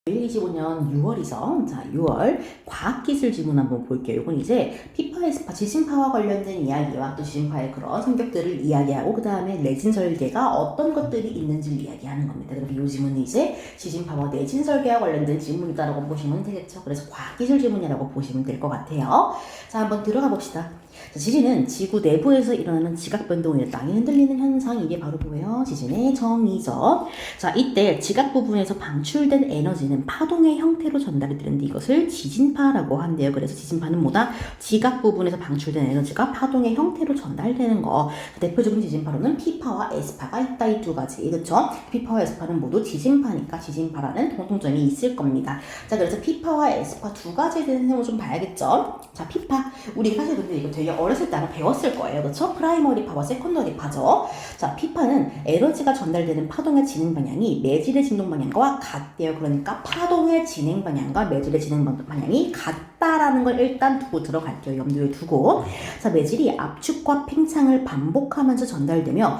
2025년 6월이죠. 자, 6월 과학기술 지문 한번 볼게요. 이건 이제 피파, 에스파, 지진파와 관련된 이야기와 또 지진파의 그런 성격들을 이야기하고 그 다음에 내진 설계가 어떤 것들이 있는지를 이야기하는 겁니다. 그리고 이 지문은 이제 지진파와 내진 설계와 관련된 지문이다라고 보시면 되겠죠. 그래서 과학기술 지문이라고 보시면 될 것 같아요. 자, 한번 들어가 봅시다. 자, 지진은 지구 내부에서 일어나는 지각변동에 땅이 흔들리는 현상, 이게 바로 뭐예요? 지진의 정의죠. 자, 이때 지각 부분에서 방출된 에너지는 파동의 형태로 전달이 되는데 이것을 지진파라고 한대요. 그래서 지진파는 뭐다? 지각 부분에서 방출된 에너지가 파동의 형태로 전달되는 거. 대표적인 지진파로는 P파와 S파가 있다. 이 두 가지. 그렇죠? P파와 S파는 모두 지진파니까 지진파라는 공통점이 있을 겁니다. 자, 그래서 P파와 S파 두 가지에 대해서 내용을 좀 봐야겠죠? 자, P파. 우리 사실 근데 이거 되게 어렸을 때 아마 배웠을 거예요. 그렇죠? 프라이머리 파와 세컨더리 파죠. 자, P파는 에너지가 전달되는 파동의 진행 방향이 매질의 진동 방향과 같대요. 그러니까 파동의 진행 방향과 매질의 진행 방향이 같다라는 걸 일단 두고 들어갈게요. 염두에 두고. 자, 매질이 압축과 팽창을 반복하면서 전달되며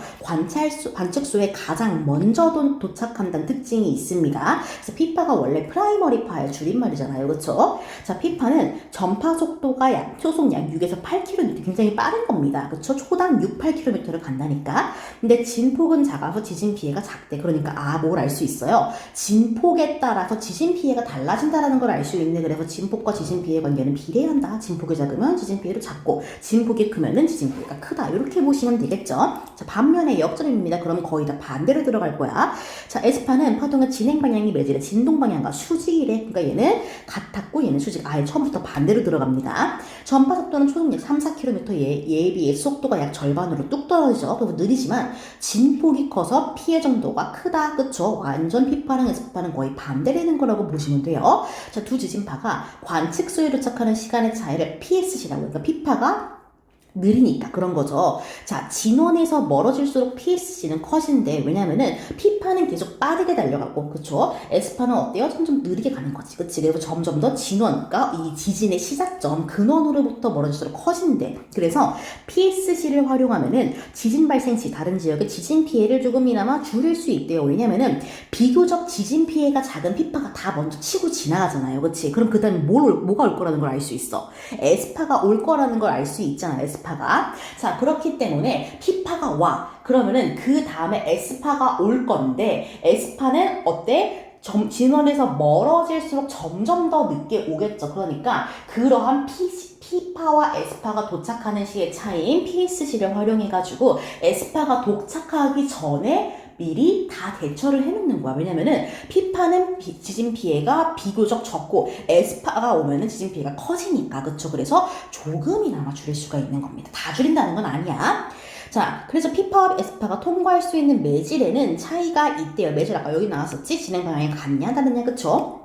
관측소에 가장 먼저 도착한다는 특징이 있습니다. 그래서 P파가 원래 프라이머리 파의 줄임말이잖아요. 그렇죠? 자, P파는 전파 속도가 초속 약 6에서 8km, 굉장히 빠른 겁니다. 그렇죠? 초당 6, 8km를 간다니까. 근데 진폭은 작아서 지진 피해가 작대. 그러니까 뭘 알 수 있어요? 진폭에 따라서 지진 피해가 달라진다라는 걸 알 수 있네. 그래서 진폭과 지진 피해 관계는 비례한다. 진폭이 작으면 지진 피해도 작고 진폭이 크면은 지진 피해가 크다. 이렇게 보시면 되겠죠. 자, 반면에 역전입니다. 그럼 거의 다 반대로 들어갈 거야. 자, S파는 파동의 진행 방향이 매질의 진동 방향과 수직이래. 그러니까 얘는 같았고 얘는 수직. 아예 처음부터 반대로 들어갑니다. 전파 속도는 초속 약 3, 4km에 비해 속도가 약 절반으로 뚝 떨어지죠. 그래서 느리지만 진폭이 커서 피해 정도가 크다. 그쵸? 완전 P파랑 S파는 거의 반대되는 거라고 보시면 돼요. 자, 두 지진파가 관측소에 도착하는 시간의 차이를 PSC라고. 그러니까 P파가 느리니까 그런 거죠. 자, 진원에서 멀어질수록 PSC는 커진데 왜냐면은 P파는 계속 빠르게 달려가고 그쵸? S파는 어때요? 점점 느리게 가는 거지. 그치? 그래서 점점 더 진원과 이 지진의 시작점 근원으로부터 멀어질수록 커진대. 그래서 PSC를 활용하면은 지진 발생 시 다른 지역의 지진 피해를 조금이나마 줄일 수 있대요. 왜냐면은 비교적 지진 피해가 작은 P파가 다 먼저 치고 지나가잖아요. 그치? 그럼 그 다음에 뭐가 올 거라는 걸 알 수 있어. S파가 올 거라는 걸 알 수 있잖아. S파가. 자, 그렇기 때문에 P파가 와. 그러면은 그 다음에 S파가 올 건데 S파는 어때? 진원에서 멀어질수록 점점 더 늦게 오겠죠. 그러니까 그러한 P파와 S파가 도착하는 시의 차이인 PSC를 활용해가지고 S파가 도착하기 전에 미리 다 대처를 해놓는 거야. 왜냐면은 P파는 지진 피해가 비교적 적고 S파가 오면은 지진 피해가 커지니까. 그쵸? 그래서 조금이나마 줄일 수가 있는 겁니다. 다 줄인다는 건 아니야. 자, 그래서 P파와 S파가 통과할 수 있는 매질에는 차이가 있대요. 매질 아까 여기 나왔었지? 진행 방향이 같냐 다르냐. 그쵸?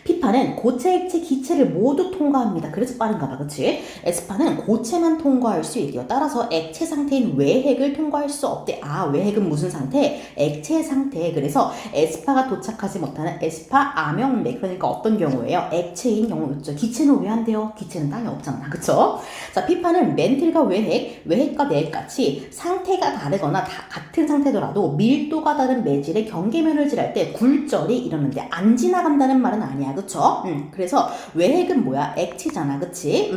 P파는 고체, 액체, 기체를 모두 통과합니다. 그래서 빠른가 봐. 그치? S파는 고체만 통과할 수 있대요. 따라서 액체 상태인 외핵을 통과할 수 없대. 외핵은 무슨 상태? 액체 상태. 그래서 S파가 도착하지 못하는 S파 암영맥. 그러니까 어떤 경우예요? 액체인 경우였죠. 기체는 왜 안 돼요? 기체는 땅에 없잖아. 그쵸? 자, P파는 멘틀과 외핵과 내핵 같이 상태가 다르거나 같은 상태더라도 밀도가 다른 매질의 경계면을 질할 때 굴절이 일어나는데 안 지나간다는 말은 아니야. 그쵸? 그래서 외핵은 뭐야? 액체잖아. 그치?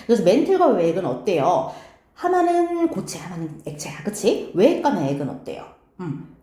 그래서 멘틀과 외핵은 어때요? 하나는 고체, 하나는 액체야. 그치? 외핵과 내핵은 어때요?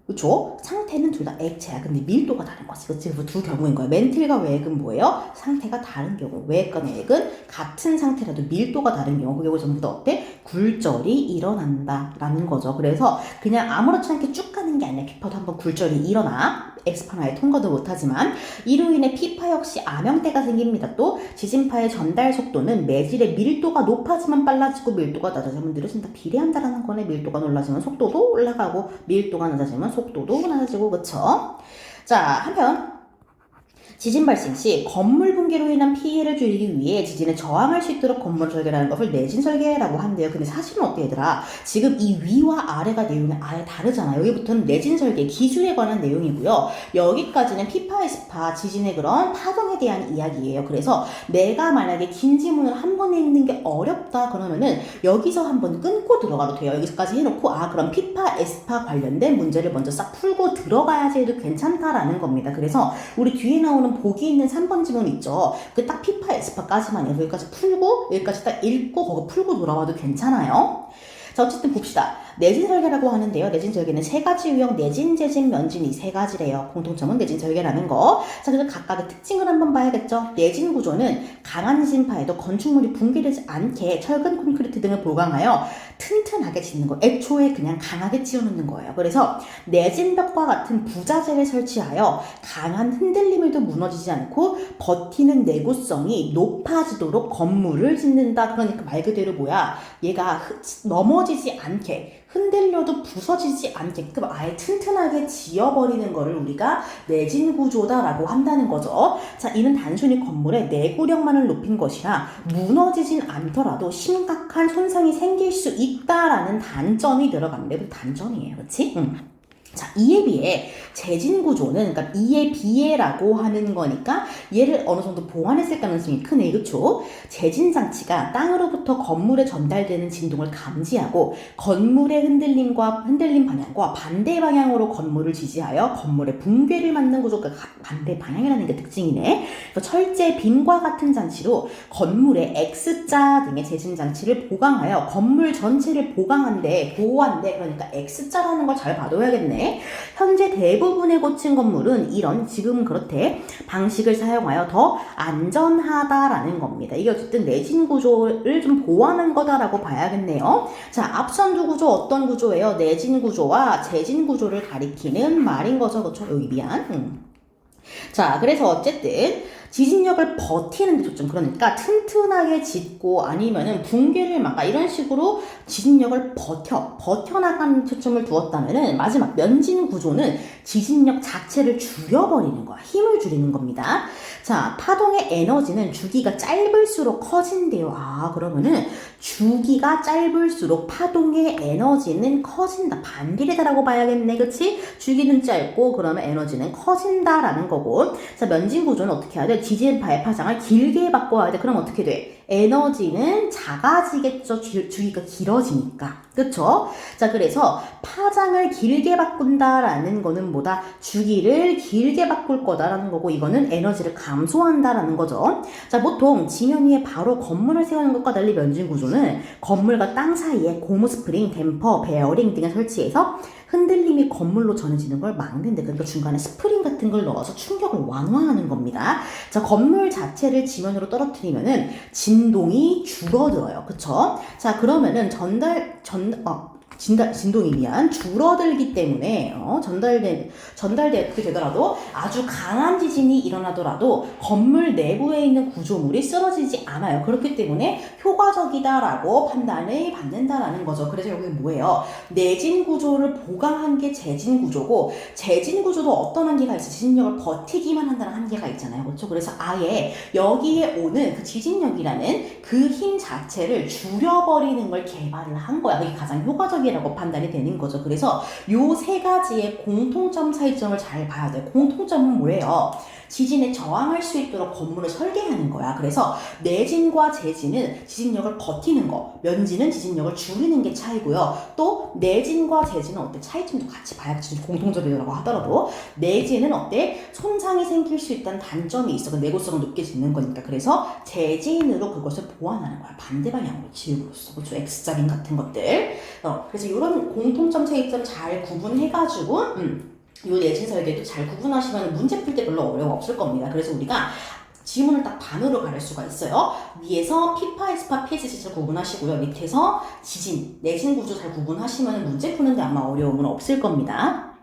그쵸? 상태는 둘 다 액체야. 근데 밀도가 다른 거지. 그치? 그래서 두 경우인 거야. 멘틀과 외핵은 뭐예요? 상태가 다른 경우. 외핵과 내핵은 같은 상태라도 밀도가 다른 경우. 그 경우 전부 다 어때? 굴절이 일어난다라는 거죠. 그래서 그냥 아무렇지 않게 쭉 가는 게 아니라 P파도 한번 굴절이 일어나. S파는 아예 통과도 못하지만 이로 인해 P파 역시 암영대가 생깁니다. 또 지진파의 전달 속도는 매질의 밀도가 높아지면 빨라지고 밀도가 낮아지면 느려진다. 비례한다라는 거네. 밀도가 올라지면 속도도 올라가고 밀도가 낮아지면 속도도 낮아지고. 그쵸? 자, 한편 지진 발생 시 건물 붕괴로 인한 피해를 줄이기 위해 지진에 저항할 수 있도록 건물을 설계하는 것을 내진 설계라고 한대요. 근데 사실은 어때 얘들아? 지금 이 위와 아래가 내용이 아예 다르잖아. 여기부터는 내진 설계 기준에 관한 내용이고요. 여기까지는 피파 에스파 지진의 그런 파동에 대한 이야기예요. 그래서 내가 만약에 긴 지문을 한 번에 읽는 게 어렵다 그러면은 여기서 한번 끊고 들어가도 돼요. 여기서까지 해놓고 그럼 피파 에스파 관련된 문제를 먼저 싹 풀고 들어가야지 해도 괜찮다라는 겁니다. 그래서 우리 뒤에 나오는 보기 있는 3번 지문 있죠. 그 딱 피파 에스파까지만 해서 여기까지 풀고 여기까지 딱 읽고 거기 풀고 돌아와도 괜찮아요. 자, 어쨌든 봅시다. 내진 설계라고 하는데요. 내진 설계는 세 가지 유형, 내진, 재진, 면진 이 세 가지래요. 공통점은 내진 설계라는 거. 자, 그래서 각각의 특징을 한번 봐야겠죠. 내진 구조는 강한 지진파에도 건축물이 붕괴되지 않게 철근, 콘크리트 등을 보강하여 튼튼하게 짓는 거. 애초에 그냥 강하게 지어놓는 거예요. 그래서 내진벽과 같은 부자재를 설치하여 강한 흔들림에도 무너지지 않고 버티는 내구성이 높아지도록 건물을 짓는다. 그러니까 말 그대로 뭐야? 얘가 넘어지지 않게 흔들려도 부서지지 않게끔 아예 튼튼하게 지어버리는 거를 우리가 내진 구조다라고 한다는 거죠. 자, 이는 단순히 건물의 내구력만을 높인 것이라 무너지진 않더라도 심각한 손상이 생길 수 있다라는 단점이 들어갑니다. 단점이에요. 그렇지? 자, 이에 비해 재진 구조는, 그러니까 이에 비해라고 하는 거니까 얘를 어느 정도 보완했을 가능성이 크네, 그쵸? 재진 장치가 땅으로부터 건물에 전달되는 진동을 감지하고 건물의 흔들림 방향과 반대 방향으로 건물을 지지하여 건물의 붕괴를 막는 구조가 반대 방향이라는 게 특징이네. 철제 빔과 같은 장치로 건물의 X자 등의 재진 장치를 보강하여 건물 전체를 보호한대. 그러니까 X자라는 걸 잘 봐둬야겠네. 현재 대부분의 고층 건물은 이런 지금 그렇대 방식을 사용하여 더 안전하다라는 겁니다. 이게 어쨌든 내진 구조를 좀 보완한 거다라고 봐야겠네요. 자, 앞선 두 구조 어떤 구조예요? 내진 구조와 재진 구조를 가리키는 말인 거죠. 그렇죠? 여기 미안. 자, 그래서 어쨌든 지진력을 버티는 데 초점, 그러니까 튼튼하게 짓고 아니면은 붕괴를 막아 이런 식으로 지진력을 버텨나가는 초점을 두었다면은 마지막 면진 구조는 지진력 자체를 줄여버리는 거야. 힘을 줄이는 겁니다. 자, 파동의 에너지는 주기가 짧을수록 커진대요. 그러면은 주기가 짧을수록 파동의 에너지는 커진다. 반비례다라고 봐야겠네. 그치? 주기는 짧고 그러면 에너지는 커진다라는 거고. 자, 면진 구조는 어떻게 해야 돼? 지진파의 파장을 길게 바꿔야 돼. 그럼 어떻게 돼? 에너지는 작아지겠죠. 주기가 길어지니까. 그쵸? 자, 그래서 파장을 길게 바꾼다라는 거는 뭐다? 주기를 길게 바꿀 거다라는 거고, 이거는 에너지를 감소한다라는 거죠. 자, 보통 지면 위에 바로 건물을 세우는 것과 달리 면진 구조는 건물과 땅 사이에 고무 스프링, 댐퍼, 베어링 등을 설치해서 흔들림이 건물로 전해지는 걸 막는데, 그러니까 중간에 스프링 같은 걸 넣어서 충격을 완화하는 겁니다. 자, 건물 자체를 지면으로 떨어뜨리면은 진동이 줄어들어요. 그쵸? 자, 그러면은 진동이 줄어들기 때문에 전달되게 되더라도 아주 강한 지진이 일어나더라도 건물 내부에 있는 구조물이 쓰러지지 않아요. 그렇기 때문에 효과적이다라고 판단을 받는다라는 거죠. 그래서 여기 뭐예요? 내진 구조를 보강한 게 재진 구조고, 재진 구조도 어떤 한계가 있어? 지진력을 버티기만 한다는 한계가 있잖아요. 그렇죠? 그래서 아예 여기에 오는 그 지진력이라는 그 힘 자체를 줄여버리는 걸 개발을 한 거야. 그게 가장 효과적이라고 판단이 되는 거죠. 그래서 요 세 가지의 공통점 차이점을 잘 봐야 돼요. 공통점은 뭐예요? 지진에 저항할 수 있도록 건물을 설계하는 거야. 그래서 내진과 재진은 지진력을 버티는 거, 면진은 지진력을 줄이는 게 차이고요. 또 내진과 재진은 어때? 차이점도 같이 봐야지. 공통점이라고 하더라도 내진은 어때? 손상이 생길 수 있다는 단점이 있어. 내구성을 높게 짓는 거니까. 그래서 재진으로 그것을 보완하는 거야. 반대 방향으로 지음으로써. 그렇죠? X자빔 같은 것들. 그래서 이런 공통점 차이점 잘 구분해가지고 요 내진 설계도 잘 구분하시면 문제 풀 때 별로 어려움 없을 겁니다. 그래서 우리가 지문을 딱 반으로 가릴 수가 있어요. 위에서 피파, 에스파, PSG 잘 구분하시고요. 밑에서 지진, 내진 구조 잘 구분하시면 문제 푸는데 아마 어려움은 없을 겁니다.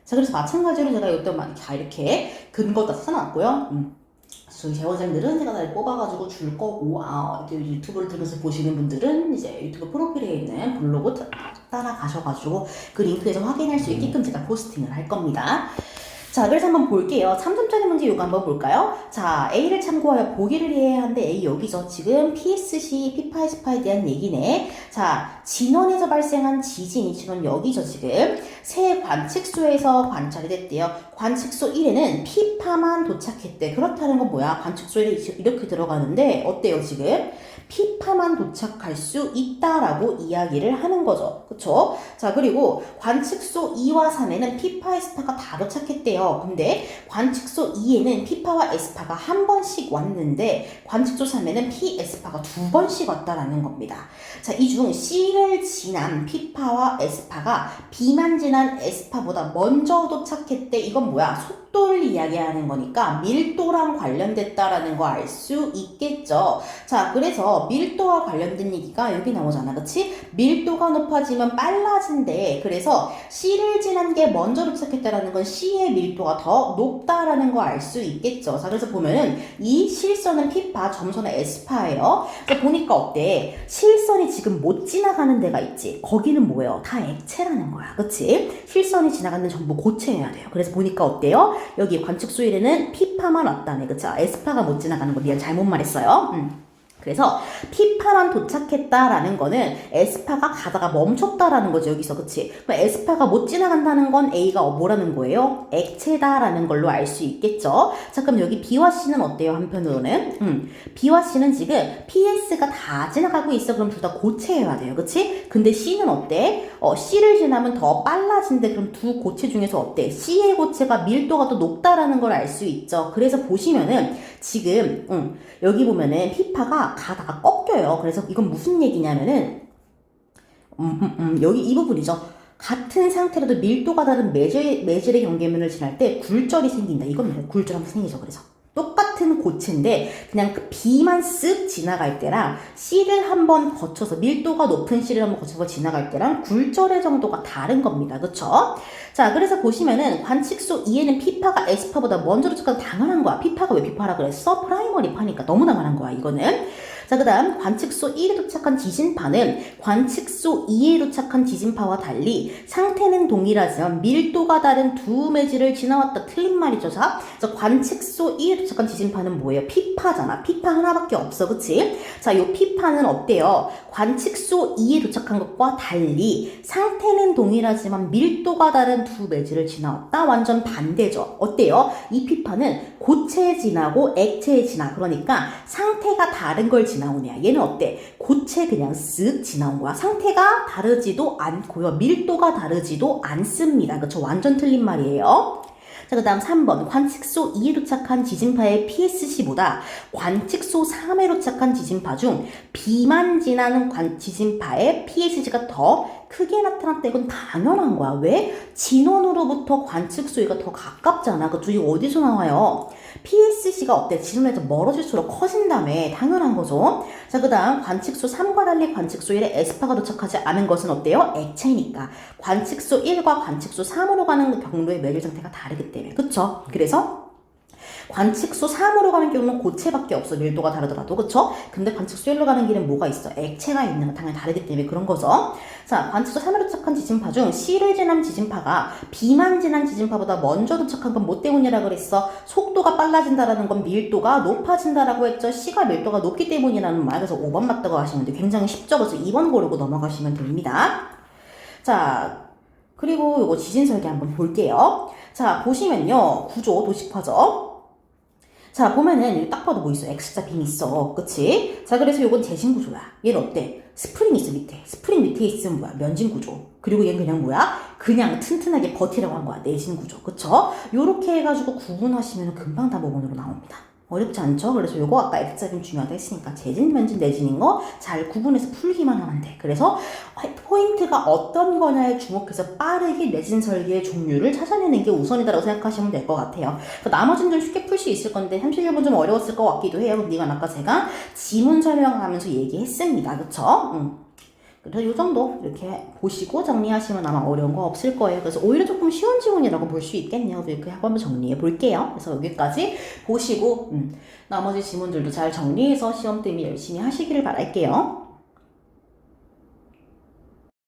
자, 그래서 마찬가지로 제가 이것도 다 이렇게 근거 다 써놨고요. 저희 재원생들은 제가 다 뽑아가지고 줄 거고, 유튜브를 들으면서 보시는 분들은 이제 유튜브 프로필에 있는 블로그 따라가셔가지고 그 링크에서 확인할 수 있게끔 제가 포스팅을 할 겁니다. 자, 그래서 한번 볼게요. 3점짜리 문제 요거 한번 볼까요? 자, A를 참고하여 보기를 해야 하는데 A 여기죠. 지금 PSC, 피파에스파에 대한 얘기네. 자, 진원에서 발생한 지진이 지금 여기죠. 지금 새 관측소에서 관찰이 됐대요. 관측소 1에는 피파만 도착했대. 그렇다는 건 뭐야? 관측소 1에 이렇게 들어가는데 어때요 지금? 피파만 도착할 수 있다라고 이야기를 하는 거죠. 그쵸? 자, 그리고 관측소 2와 3에는 피파 에스파가 다 도착했대요. 근데 관측소 2에는 피파와 에스파가 한 번씩 왔는데 관측소 3에는 피 에스파가 두 번씩 왔다라는 겁니다. 자, 이 중 C를 지난 피파와 에스파가 B만 지난 에스파보다 먼저 도착했대. 이건 뭐야? 속도를 이야기하는 거니까 밀도랑 관련됐다라는 거 알 수 있겠죠. 자, 그래서 밀도와 관련된 얘기가 여기 나오잖아. 그치? 밀도가 높아지면 빨라진대. 그래서 C를 지난 게 먼저 도착했다라는 건 C의 밀도가 더 높다라는 거 알 수 있겠죠. 자, 그래서 보면은 이 실선은 피파, 점선은 에스파예요. 자, 보니까 어때? 실선이 지금 못 지나가는 데가 있지. 거기는 뭐예요? 다 액체라는 거야. 그치? 실선이 지나가는 전부 고체여야 돼요. 그래서 보니까 어때요? 여기 관측소 1에는 피파만 왔다네. 그쵸? 에스파가 못 지나가는 거 미안 잘못 말했어요. 그래서 피파만 도착했다라는 거는 에스파가 가다가 멈췄다라는 거죠. 여기서. 그치? 그럼 에스파가 못 지나간다는 건 A가 뭐라는 거예요? 액체다라는 걸로 알 수 있겠죠. 자, 그럼 여기 B와 C는 어때요? 한편으로는 B와 C는 지금 PS가 다 지나가고 있어. 그럼 둘 다 고체여야 돼요. 그치? 근데 C는 어때? C를 지나면 더 빨라진대. 그럼 두 고체 중에서 어때? C의 고체가 밀도가 더 높다라는 걸 알 수 있죠. 그래서 보시면은 지금 여기 보면은 피파가 가다가 꺾여요. 그래서 이건 무슨 얘기냐면은 여기 이 부분이죠. 같은 상태라도 밀도가 다른 매질의 경계면을 지날 때 굴절이 생긴다. 이건 뭐예요? 굴절 한번 생기죠. 그래서 똑같은 고체인데 그냥 그 B만 쓱 지나갈 때랑 C를 한번 거쳐서 밀도가 높은 C를 한번 거쳐서 지나갈 때랑 굴절의 정도가 다른 겁니다. 그쵸? 자, 그래서 보시면은 관측소 2에는 피파가 에스파보다 먼저 도착한 당연한 거야. 피파가 왜 피파라 그랬어? 프라이머리 파니까 너무 당연한 거야. 이거는. 자, 그 다음 관측소 1에 도착한 지진파는 관측소 2에 도착한 지진파와 달리 상태는 동일하지만 밀도가 다른 두 매질을 지나왔다. 틀린 말이죠. 자, 관측소 2에 도착한 지진파는 뭐예요? 피파잖아. 피파 하나밖에 없어. 그치? 자, 요 피파는 어때요? 관측소 2에 도착한 것과 달리 상태는 동일하지만 밀도가 다른 두 매질을 지나왔다. 완전 반대죠. 어때요? 이 피파는 고체에 지나고 액체에 지나. 그러니까 상태가 다른 걸 지나오냐. 얘는 어때? 고체 그냥 쓱 지나온 거야. 상태가 다르지도 않고요. 밀도가 다르지도 않습니다. 그쵸? 완전 틀린 말이에요. 자, 그 다음 3번. 관측소 2에 도착한 지진파의 PSC보다 관측소 3에 도착한 지진파 중 B만 지나는 지진파의 PSC가 더 크게 나타났다. 이건 당연한 거야. 왜? 진원으로부터 관측소가 더 가깝잖아. 그쵸? 이거 어디서 나와요? PSC가 어때? 진원에서 멀어질수록 커진다며. 당연한 거죠. 자, 그 다음 관측소 3과 달리 관측소 1에 에스파가 도착하지 않은 것은 어때요? 액체니까. 관측소 1과 관측소 3으로 가는 경로의 매질 상태가 다르기 때문에. 그쵸? 그래서 관측소 3으로 가는 경우는 고체밖에 없어. 밀도가 다르더라도. 그쵸? 근데 관측소 1로 가는 길은 뭐가 있어? 액체가 있는 건 당연히 다르기 때문에 그런 거죠. 자, 관측소 3으로 도착한 지진파 중 C를 지난 지진파가 B만 지난 지진파보다 먼저 도착한 건 뭐 때문이라 그랬어? 속도가 빨라진다라는 건 밀도가 높아진다라고 했죠. C가 밀도가 높기 때문이라는 말. 그래서 5번 맞다고 하시면 돼. 굉장히 쉽죠? 그래서 2번 고르고 넘어가시면 됩니다. 자, 그리고 이거 지진 설계 한번 볼게요. 자, 보시면요. 구조 도식화죠. 자, 보면은 딱 봐도 뭐 있어? X자 빔 있어. 그치? 자, 그래서 요건 재진 구조야. 얘는 어때? 스프링 있어 밑에. 스프링 밑에 있으면 뭐야? 면진 구조. 그리고 얘는 그냥 뭐야? 그냥 튼튼하게 버티라고 한 거야. 내진 구조. 그쵸? 요렇게 해가지고 구분하시면 금방 다 모본으로 나옵니다. 어렵지 않죠? 그래서 요거 아까 X자빔 중요하다 했으니까 재진, 면진, 내진인 거 잘 구분해서 풀기만 하면 돼. 그래서 포인트가 어떤 거냐에 주목해서 빠르게 내진 설계의 종류를 찾아내는 게 우선이다라고 생각하시면 될 것 같아요. 나머지는 좀 쉽게 풀 수 있을 건데 31번 좀 어려웠을 것 같기도 해요. 근데 이건 아까 제가 지문 설명하면서 얘기했습니다. 그쵸? 그래서 이 정도 이렇게 보시고 정리하시면 아마 어려운 거 없을 거예요. 그래서 오히려 조금 쉬운 지문이라고 볼 수 있겠네요. 이렇게 한번 정리해 볼게요. 그래서 여기까지 보시고 나머지 지문들도 잘 정리해서 시험 때문에 열심히 하시기를 바랄게요.